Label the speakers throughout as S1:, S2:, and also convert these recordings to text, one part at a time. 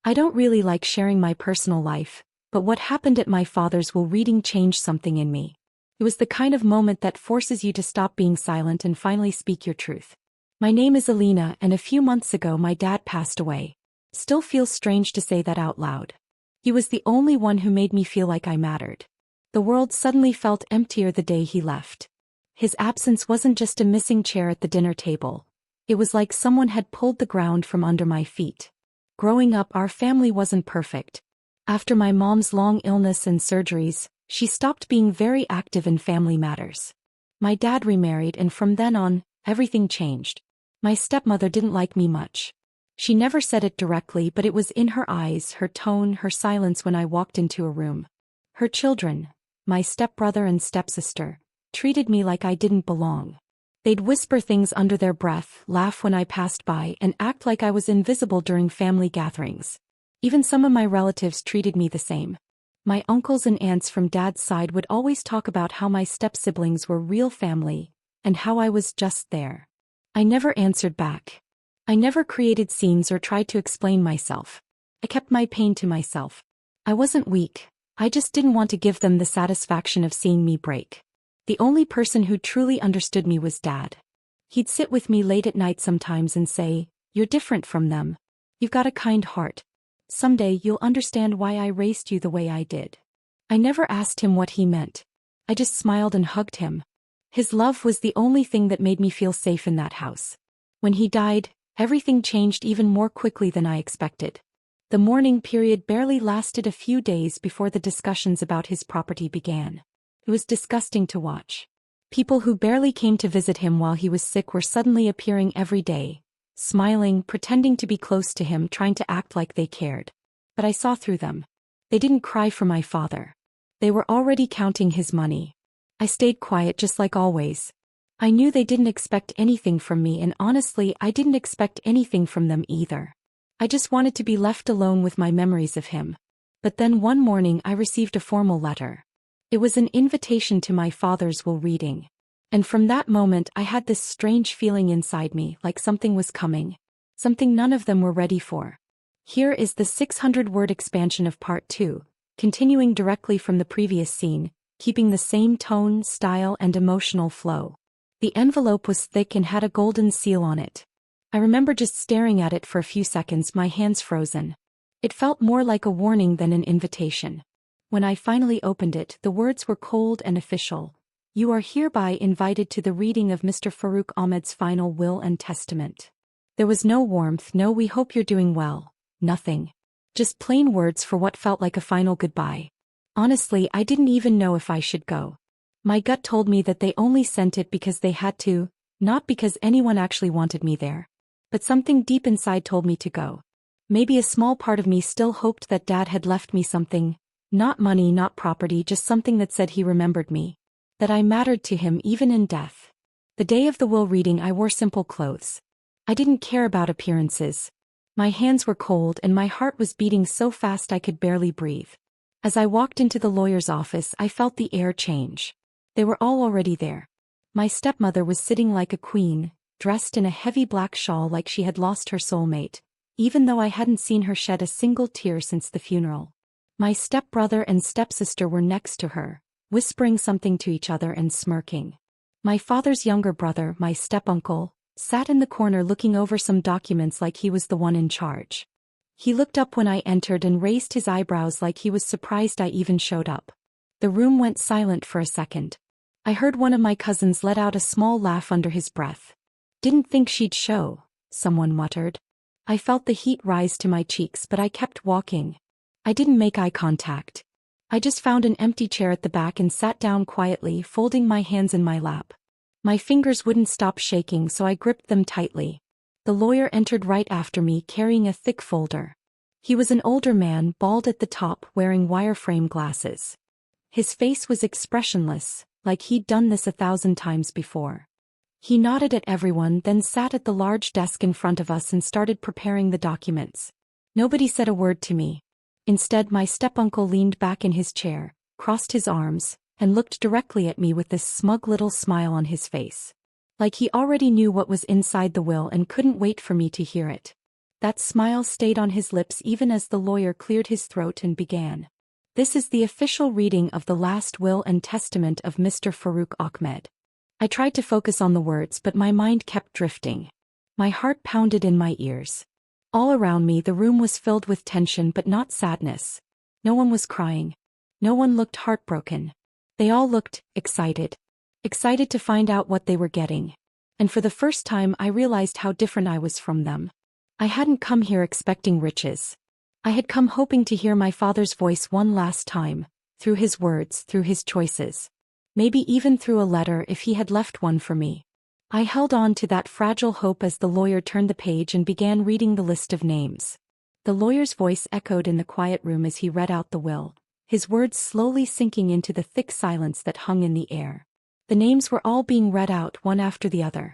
S1: I don't really like sharing my personal life, but what happened at my father's will reading changed something in me. It was the kind of moment that forces you to stop being silent and finally speak your truth. My name is Alina, and a few months ago my dad passed away. Still feels strange to say that out loud. He was the only one who made me feel like I mattered. The world suddenly felt emptier the day he left. His absence wasn't just a missing chair at the dinner table. It was like someone had pulled the ground from under my feet. Growing up, our family wasn't perfect. After my mom's long illness and surgeries, she stopped being very active in family matters. My dad remarried, and from then on, everything changed. My stepmother didn't like me much. She never said it directly, but it was in her eyes, her tone, her silence when I walked into a room. Her children, my stepbrother and stepsister, treated me like I didn't belong. They'd whisper things under their breath, laugh when I passed by, and act like I was invisible during family gatherings. Even some of my relatives treated me the same. My uncles and aunts from dad's side would always talk about how my step-siblings were real family, and how I was just there. I never answered back. I never created scenes or tried to explain myself. I kept my pain to myself. I wasn't weak, I just didn't want to give them the satisfaction of seeing me break. The only person who truly understood me was Dad. He'd sit with me late at night sometimes and say, "You're different from them. You've got a kind heart. Someday you'll understand why I raised you the way I did." I never asked him what he meant. I just smiled and hugged him. His love was the only thing that made me feel safe in that house. When he died, everything changed even more quickly than I expected. The mourning period barely lasted a few days before the discussions about his property began. It was disgusting to watch. People who barely came to visit him while he was sick were suddenly appearing every day, smiling, pretending to be close to him, trying to act like they cared. But I saw through them. They didn't cry for my father. They were already counting his money. I stayed quiet just like always. I knew they didn't expect anything from me, and honestly, I didn't expect anything from them either. I just wanted to be left alone with my memories of him. But then one morning I received a formal letter. It was an invitation to my father's will reading. And from that moment I had this strange feeling inside me, like something was coming. Something none of them were ready for. Here is the 600-word expansion of Part 2, continuing directly from the previous scene, keeping the same tone, style, and emotional flow. The envelope was thick and had a golden seal on it. I remember just staring at it for a few seconds, my hands frozen. It felt more like a warning than an invitation. When I finally opened it, the words were cold and official. "You are hereby invited to the reading of Mr. Farouk Ahmed's final will and testament." There was no warmth, no "we hope you're doing well," nothing. Just plain words for what felt like a final goodbye. Honestly, I didn't even know if I should go. My gut told me that they only sent it because they had to, not because anyone actually wanted me there. But something deep inside told me to go. Maybe a small part of me still hoped that Dad had left me something. Not money, not property, just something that said he remembered me. That I mattered to him even in death. The day of the will reading I wore simple clothes. I didn't care about appearances. My hands were cold and my heart was beating so fast I could barely breathe. As I walked into the lawyer's office, I felt the air change. They were all already there. My stepmother was sitting like a queen, dressed in a heavy black shawl like she had lost her soulmate, even though I hadn't seen her shed a single tear since the funeral. My stepbrother and stepsister were next to her, whispering something to each other and smirking. My father's younger brother, my stepuncle, sat in the corner looking over some documents like he was the one in charge. He looked up when I entered and raised his eyebrows like he was surprised I even showed up. The room went silent for a second. I heard one of my cousins let out a small laugh under his breath. "Didn't think she'd show," someone muttered. I felt the heat rise to my cheeks, but I kept walking. I didn't make eye contact. I just found an empty chair at the back and sat down quietly, folding my hands in my lap. My fingers wouldn't stop shaking, so I gripped them tightly. The lawyer entered right after me, carrying a thick folder. He was an older man, bald at the top, wearing wireframe glasses. His face was expressionless, like he'd done this 1,000 times before. He nodded at everyone, then sat at the large desk in front of us and started preparing the documents. Nobody said a word to me. Instead, my stepuncle leaned back in his chair, crossed his arms, and looked directly at me with this smug little smile on his face. Like he already knew what was inside the will and couldn't wait for me to hear it. That smile stayed on his lips even as the lawyer cleared his throat and began. This is the official reading of the last will and testament of Mr. Farouk Ahmed. I tried to focus on the words, but my mind kept drifting. My heart pounded in my ears. All around me the room was filled with tension but not sadness. No one was crying. No one looked heartbroken. They all looked excited. Excited to find out what they were getting. And for the first time I realized how different I was from them. I hadn't come here expecting riches. I had come hoping to hear my father's voice one last time, through his words, through his choices. Maybe even through a letter if he had left one for me. I held on to that fragile hope as the lawyer turned the page and began reading the list of names. The lawyer's voice echoed in the quiet room as he read out the will, his words slowly sinking into the thick silence that hung in the air. The names were all being read out one after the other.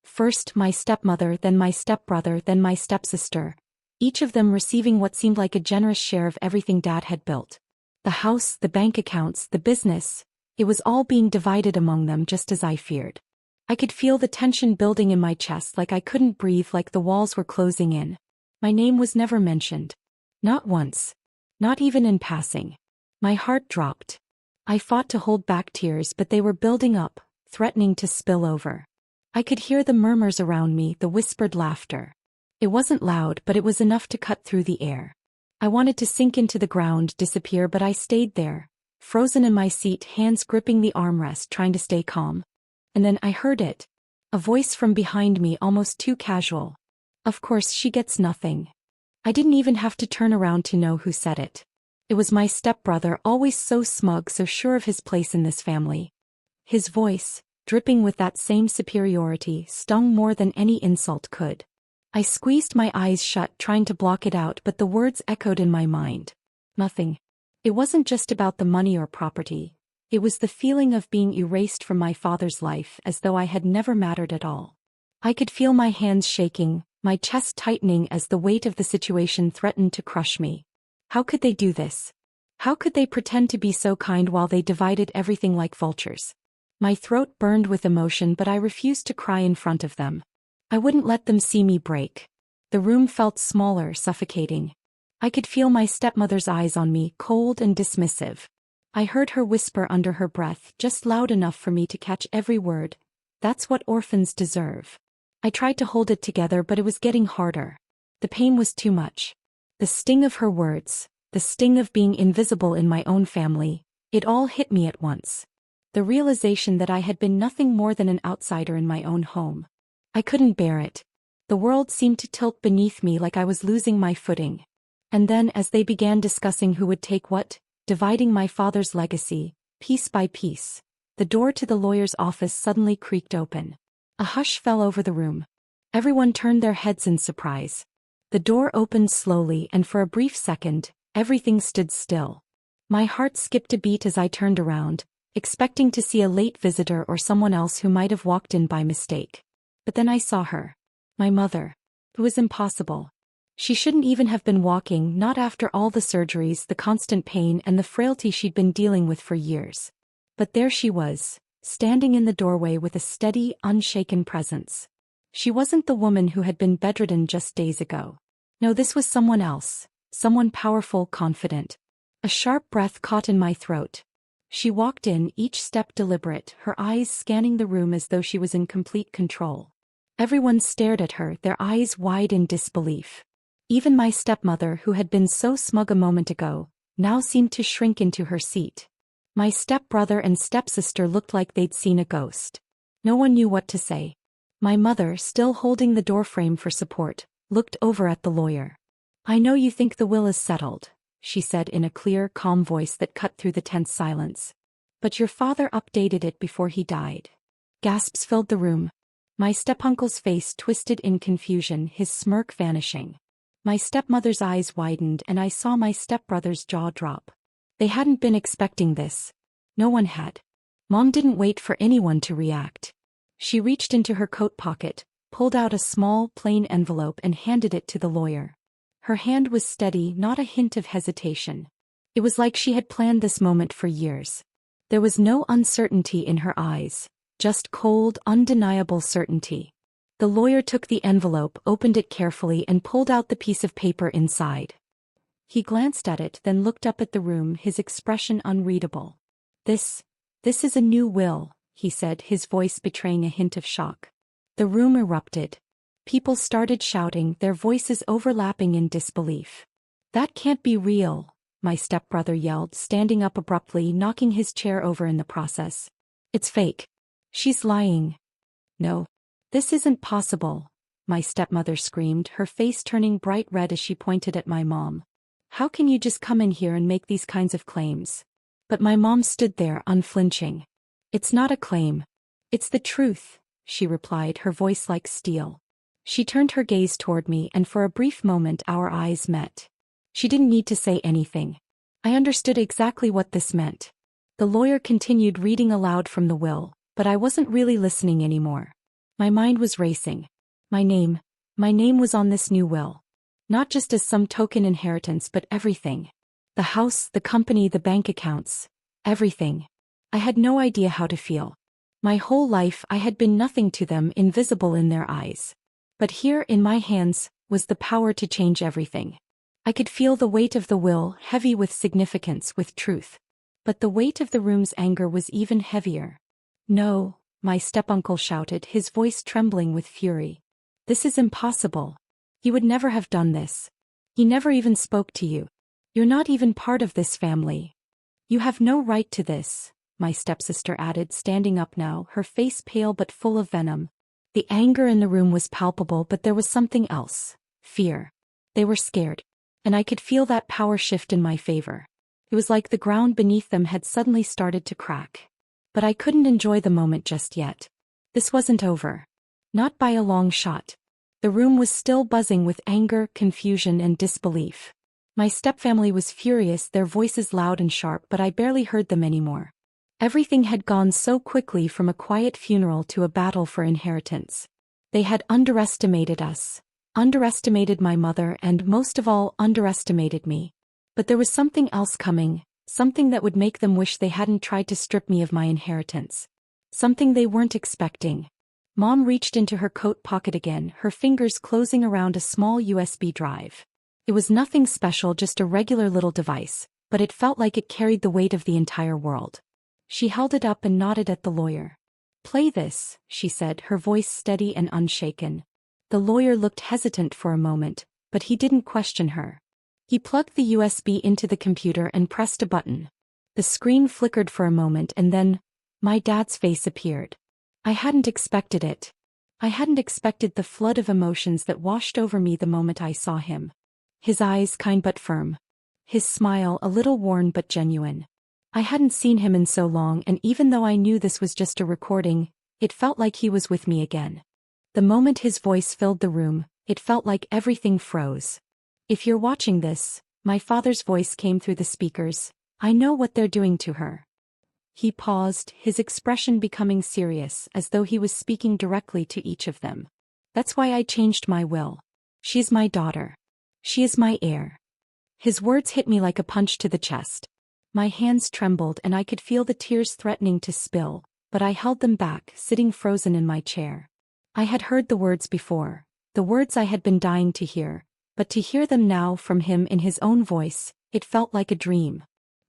S1: First my stepmother, then my stepbrother, then my stepsister, each of them receiving what seemed like a generous share of everything Dad had built. The house, the bank accounts, the business, it was all being divided among them just as I feared. I could feel the tension building in my chest, like I couldn't breathe, like the walls were closing in. My name was never mentioned. Not once. Not even in passing. My heart dropped. I fought to hold back tears, but they were building up, threatening to spill over. I could hear the murmurs around me, the whispered laughter. It wasn't loud, but it was enough to cut through the air. I wanted to sink into the ground, disappear, but I stayed there, frozen in my seat, hands gripping the armrest, trying to stay calm. And then I heard it. A voice from behind me, almost too casual. Of course she gets nothing. I didn't even have to turn around to know who said it. It was my stepbrother, always so smug, so sure of his place in this family. His voice, dripping with that same superiority, stung more than any insult could. I squeezed my eyes shut, trying to block it out, but the words echoed in my mind. Nothing. It wasn't just about the money or property. It was the feeling of being erased from my father's life, as though I had never mattered at all. I could feel my hands shaking, my chest tightening as the weight of the situation threatened to crush me. How could they do this? How could they pretend to be so kind while they divided everything like vultures? My throat burned with emotion, but I refused to cry in front of them. I wouldn't let them see me break. The room felt smaller, suffocating. I could feel my stepmother's eyes on me, cold and dismissive. I heard her whisper under her breath, just loud enough for me to catch every word. That's what orphans deserve. I tried to hold it together, but it was getting harder. The pain was too much. The sting of her words, the sting of being invisible in my own family, it all hit me at once. The realization that I had been nothing more than an outsider in my own home. I couldn't bear it. The world seemed to tilt beneath me like I was losing my footing. And then, as they began discussing who would take what, dividing my father's legacy, piece by piece, the door to the lawyer's office suddenly creaked open. A hush fell over the room. Everyone turned their heads in surprise. The door opened slowly, and for a brief second, everything stood still. My heart skipped a beat as I turned around, expecting to see a late visitor or someone else who might have walked in by mistake. But then I saw her. My mother. It was impossible. She shouldn't even have been walking, not after all the surgeries, the constant pain, and the frailty she'd been dealing with for years. But there she was, standing in the doorway with a steady, unshaken presence. She wasn't the woman who had been bedridden just days ago. No, this was someone else, someone powerful, confident. A sharp breath caught in my throat. She walked in, each step deliberate, her eyes scanning the room as though she was in complete control. Everyone stared at her, their eyes wide in disbelief. Even my stepmother, who had been so smug a moment ago, now seemed to shrink into her seat. My stepbrother and stepsister looked like they'd seen a ghost. No one knew what to say. My mother, still holding the doorframe for support, looked over at the lawyer. "I know you think the will is settled," she said in a clear, calm voice that cut through the tense silence. "But your father updated it before he died." Gasps filled the room. My stepuncle's face twisted in confusion, his smirk vanishing. My stepmother's eyes widened, and I saw my stepbrother's jaw drop. They hadn't been expecting this. No one had. Mom didn't wait for anyone to react. She reached into her coat pocket, pulled out a small, plain envelope and handed it to the lawyer. Her hand was steady, not a hint of hesitation. It was like she had planned this moment for years. There was no uncertainty in her eyes, just cold, undeniable certainty. The lawyer took the envelope, opened it carefully, and pulled out the piece of paper inside. He glanced at it, then looked up at the room, his expression unreadable. This is a new will," he said, his voice betraying a hint of shock. The room erupted. People started shouting, their voices overlapping in disbelief. "That can't be real," my stepbrother yelled, standing up abruptly, knocking his chair over in the process. "It's fake. She's lying." "No. This isn't possible," my stepmother screamed, her face turning bright red as she pointed at my mom. "How can you just come in here and make these kinds of claims?" But my mom stood there, unflinching. "It's not a claim. It's the truth," she replied, her voice like steel. She turned her gaze toward me, and for a brief moment our eyes met. She didn't need to say anything. I understood exactly what this meant. The lawyer continued reading aloud from the will, but I wasn't really listening anymore. My mind was racing. My name was on this new will. Not just as some token inheritance, but everything. The house, the company, the bank accounts. Everything. I had no idea how to feel. My whole life I had been nothing to them, invisible in their eyes. But here, in my hands, was the power to change everything. I could feel the weight of the will, heavy with significance, with truth. But the weight of the room's anger was even heavier. "No," my stepuncle shouted, his voice trembling with fury. "This is impossible. He would never have done this. He never even spoke to you. You're not even part of this family. You have no right to this," my stepsister added, standing up now, her face pale but full of venom. The anger in the room was palpable, but there was something else. Fear. They were scared. And I could feel that power shift in my favor. It was like the ground beneath them had suddenly started to crack. But I couldn't enjoy the moment just yet. This wasn't over. Not by a long shot. The room was still buzzing with anger, confusion, and disbelief. My stepfamily was furious, their voices loud and sharp, but I barely heard them anymore. Everything had gone so quickly, from a quiet funeral to a battle for inheritance. They had underestimated us, underestimated my mother, and most of all, underestimated me. But there was something else coming, something that would make them wish they hadn't tried to strip me of my inheritance. Something they weren't expecting. Mom reached into her coat pocket again, her fingers closing around a small USB drive. It was nothing special, just a regular little device, but it felt like it carried the weight of the entire world. She held it up and nodded at the lawyer. "Play this," she said, her voice steady and unshaken. The lawyer looked hesitant for a moment, but he didn't question her. He plugged the USB into the computer and pressed a button. The screen flickered for a moment, and then my dad's face appeared. I hadn't expected it. I hadn't expected the flood of emotions that washed over me the moment I saw him. His eyes kind but firm. His smile a little worn but genuine. I hadn't seen him in so long, and even though I knew this was just a recording, it felt like he was with me again. The moment his voice filled the room, it felt like everything froze. "If you're watching this," my father's voice came through the speakers, "I know what they're doing to her." He paused, his expression becoming serious, as though he was speaking directly to each of them. "That's why I changed my will. She's my daughter. She is my heir." His words hit me like a punch to the chest. My hands trembled and I could feel the tears threatening to spill, but I held them back, sitting frozen in my chair. I had heard the words before, the words I had been dying to hear, but to hear them now from him in his own voice, it felt like a dream.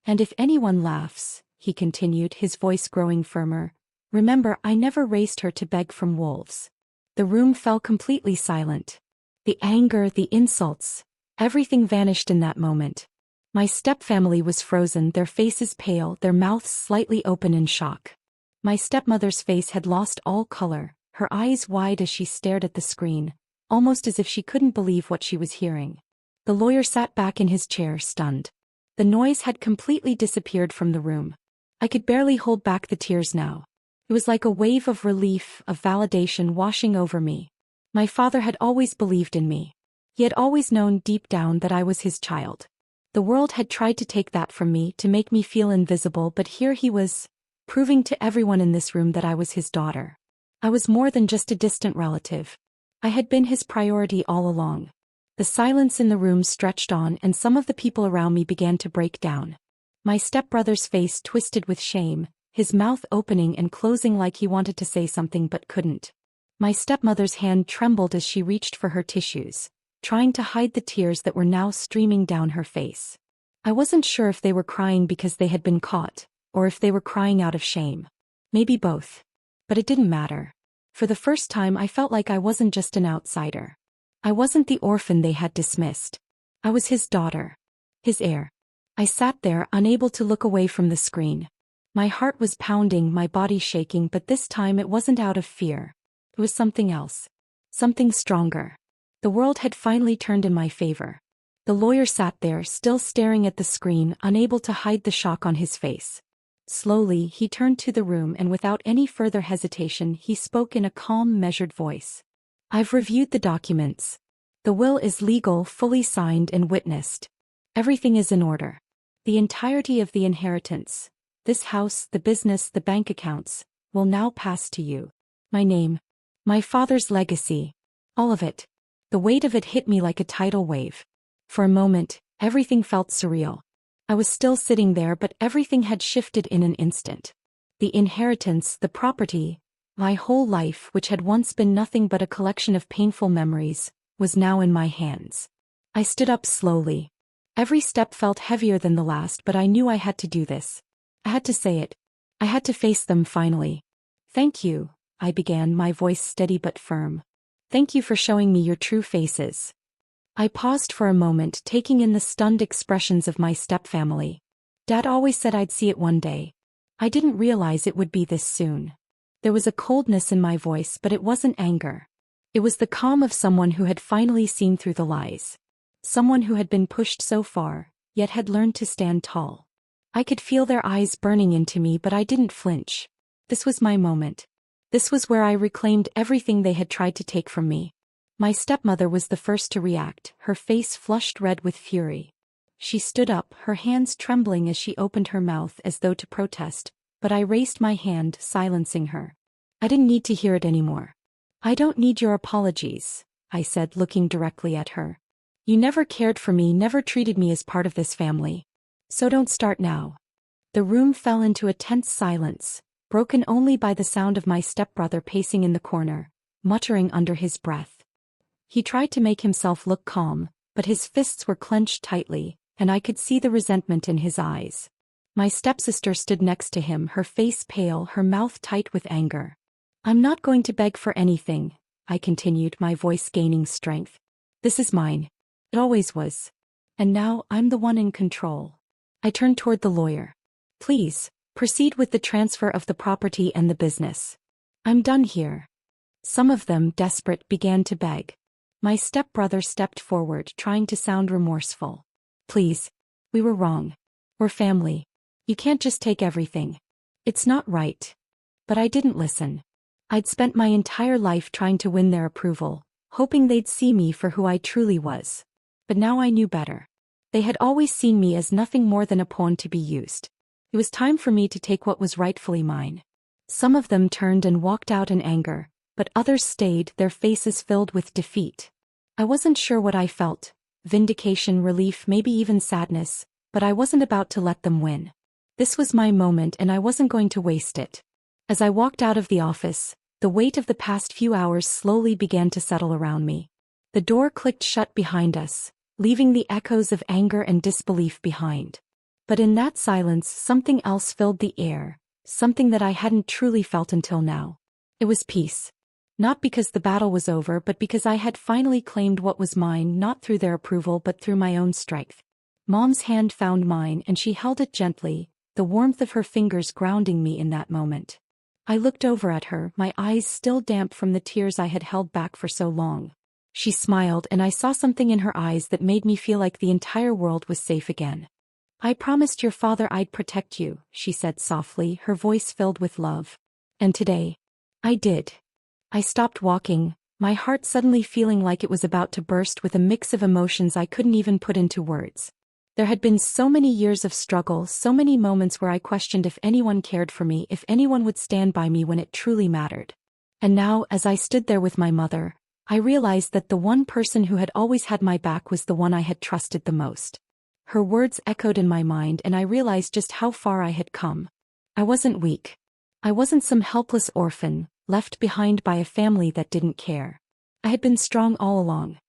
S1: "And if anyone laughs," he continued, his voice growing firmer, "remember, I never raised her to beg from wolves." The room fell completely silent. The anger, the insults, everything vanished in that moment. My stepfamily was frozen, their faces pale, their mouths slightly open in shock. My stepmother's face had lost all color, her eyes wide as she stared at the screen, almost as if she couldn't believe what she was hearing. The lawyer sat back in his chair, stunned. The noise had completely disappeared from the room. I could barely hold back the tears now. It was like a wave of relief, of validation washing over me. My father had always believed in me. He had always known deep down that I was his child. The world had tried to take that from me, to make me feel invisible, but here he was, proving to everyone in this room that I was his daughter. I was more than just a distant relative. I had been his priority all along. The silence in the room stretched on, and some of the people around me began to break down. My stepbrother's face twisted with shame, his mouth opening and closing like he wanted to say something but couldn't. My stepmother's hand trembled as she reached for her tissues, trying to hide the tears that were now streaming down her face. I wasn't sure if they were crying because they had been caught, or if they were crying out of shame. Maybe both. But it didn't matter. For the first time I felt like I wasn't just an outsider. I wasn't the orphan they had dismissed. I was his daughter. His heir. I sat there, unable to look away from the screen. My heart was pounding, my body shaking, but this time it wasn't out of fear. It was something else. Something stronger. The world had finally turned in my favor. The lawyer sat there, still staring at the screen, unable to hide the shock on his face. Slowly, he turned to the room and without any further hesitation he spoke in a calm, measured voice. I've reviewed the documents. The will is legal, fully signed and witnessed. Everything is in order. The entirety of the inheritance, this house, the business, the bank accounts, will now pass to you. My name. My father's legacy. All of it. The weight of it hit me like a tidal wave. For a moment, everything felt surreal. I was still sitting there, but everything had shifted in an instant. The inheritance, the property, my whole life, which had once been nothing but a collection of painful memories, was now in my hands. I stood up slowly. Every step felt heavier than the last, but I knew I had to do this. I had to say it. I had to face them finally. Thank you, I began, my voice steady but firm. Thank you for showing me your true faces. I paused for a moment, taking in the stunned expressions of my stepfamily. Dad always said I'd see it one day. I didn't realize it would be this soon. There was a coldness in my voice, but it wasn't anger. It was the calm of someone who had finally seen through the lies. Someone who had been pushed so far, yet had learned to stand tall. I could feel their eyes burning into me, but I didn't flinch. This was my moment. This was where I reclaimed everything they had tried to take from me. My stepmother was the first to react, her face flushed red with fury. She stood up, her hands trembling as she opened her mouth as though to protest, but I raised my hand, silencing her. I didn't need to hear it anymore. I don't need your apologies, I said, looking directly at her. You never cared for me, never treated me as part of this family. So don't start now. The room fell into a tense silence, broken only by the sound of my stepbrother pacing in the corner, muttering under his breath. He tried to make himself look calm, but his fists were clenched tightly, and I could see the resentment in his eyes. My stepsister stood next to him, her face pale, her mouth tight with anger. I'm not going to beg for anything, I continued, my voice gaining strength. This is mine. It always was. And now I'm the one in control. I turned toward the lawyer. Please, proceed with the transfer of the property and the business. I'm done here. Some of them, desperate, began to beg. My stepbrother stepped forward, trying to sound remorseful. Please. We were wrong. We're family. You can't just take everything. It's not right. But I didn't listen. I'd spent my entire life trying to win their approval, hoping they'd see me for who I truly was. But now I knew better. They had always seen me as nothing more than a pawn to be used. It was time for me to take what was rightfully mine. Some of them turned and walked out in anger, but others stayed, their faces filled with defeat. I wasn't sure what I felt, vindication, relief, maybe even sadness, but I wasn't about to let them win. This was my moment and I wasn't going to waste it. As I walked out of the office, the weight of the past few hours slowly began to settle around me. The door clicked shut behind us, leaving the echoes of anger and disbelief behind. But in that silence, something else filled the air, something that I hadn't truly felt until now. It was peace. Not because the battle was over, but because I had finally claimed what was mine, not through their approval but through my own strength. Mom's hand found mine and she held it gently, the warmth of her fingers grounding me in that moment. I looked over at her, my eyes still damp from the tears I had held back for so long. She smiled and I saw something in her eyes that made me feel like the entire world was safe again. I promised your father I'd protect you, she said softly, her voice filled with love. And today, I did. I stopped walking, my heart suddenly feeling like it was about to burst with a mix of emotions I couldn't even put into words. There had been so many years of struggle, so many moments where I questioned if anyone cared for me, if anyone would stand by me when it truly mattered. And now, as I stood there with my mother, I realized that the one person who had always had my back was the one I had trusted the most. Her words echoed in my mind and I realized just how far I had come. I wasn't weak. I wasn't some helpless orphan, left behind by a family that didn't care. I had been strong all along.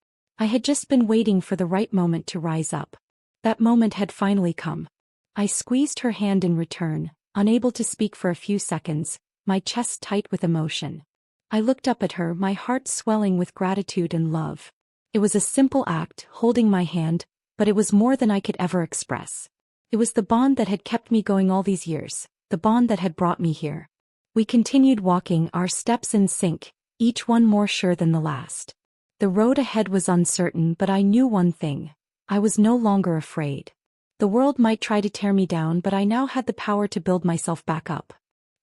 S1: I had just been waiting for the right moment to rise up. That moment had finally come. I squeezed her hand in return, unable to speak for a few seconds, my chest tight with emotion. I looked up at her, my heart swelling with gratitude and love. It was a simple act, holding my hand, but it was more than I could ever express. It was the bond that had kept me going all these years, the bond that had brought me here. We continued walking, our steps in sync, each one more sure than the last. The road ahead was uncertain, but I knew one thing. I was no longer afraid. The world might try to tear me down, but I now had the power to build myself back up.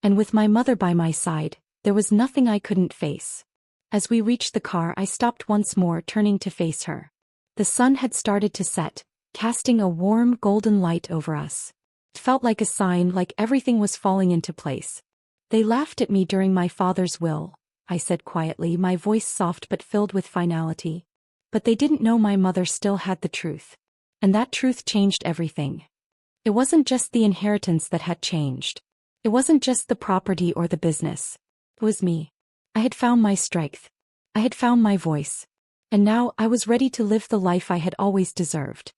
S1: And with my mother by my side, there was nothing I couldn't face. As we reached the car, I stopped once more, turning to face her. The sun had started to set, casting a warm, golden light over us. It felt like a sign, like everything was falling into place. They laughed at me during my father's will, I said quietly, my voice soft but filled with finality. But they didn't know my mother still had the truth. And that truth changed everything. It wasn't just the inheritance that had changed. It wasn't just the property or the business. It was me. I had found my strength. I had found my voice. And now I was ready to live the life I had always deserved.